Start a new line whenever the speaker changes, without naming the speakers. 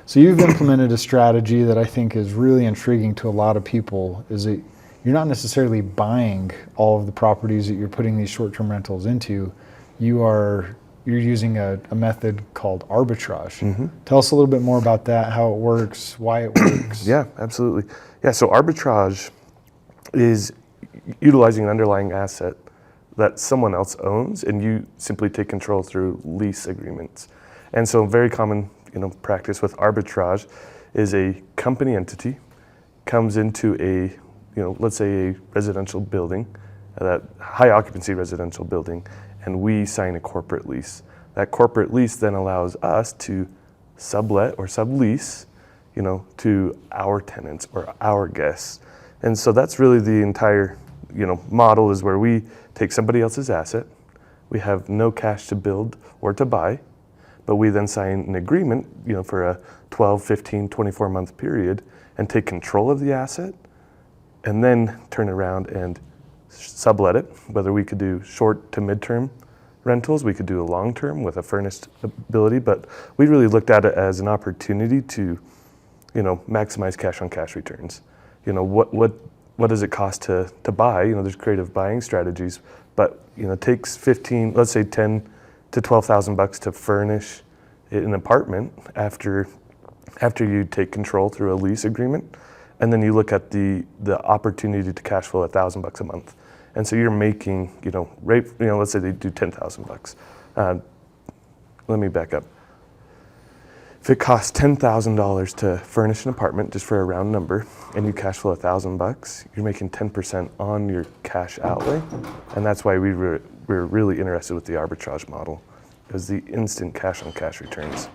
So you've implemented a strategy that I think is really intriguing to a lot of people, is that you're not necessarily buying all of the properties that you're putting these short-term rentals into. You're using a method called arbitrage. Tell us a little bit more about that, how it works, why it works.
Yeah, absolutely. Yeah, so arbitrage is utilizing an underlying asset that someone else owns, and you simply take control through lease agreements. And so very common, practice with arbitrage is a company entity comes into a, let's say a residential building, that high occupancy residential building, and we sign a corporate lease. That corporate lease then allows us to sublet or sublease, to our tenants or our guests. And so that's really the entire, model, is where we take somebody else's asset, we have no cash to build or to buy, but we then sign an agreement, for a 12, 15, 24-month period, and take control of the asset, and then turn around and sublet it. Whether we could do short to midterm rentals, we could do a long-term with a furnished ability, but we really looked at it as an opportunity to, maximize cash-on-cash returns. What does it cost to buy? There's creative buying strategies, but it takes 15, let's say 10 to 12,000 bucks to furnish an apartment after you take control through a lease agreement, and then you look at the opportunity to cash flow $1,000 a month, and so you're making let's say they do 10,000 bucks. Let me back up. If it costs $10,000 to furnish an apartment, just for a round number, and you cash flow $1,000, you're making 10% on your cash outlay, and that's why we're really interested with the arbitrage model, is the instant cash-on-cash returns.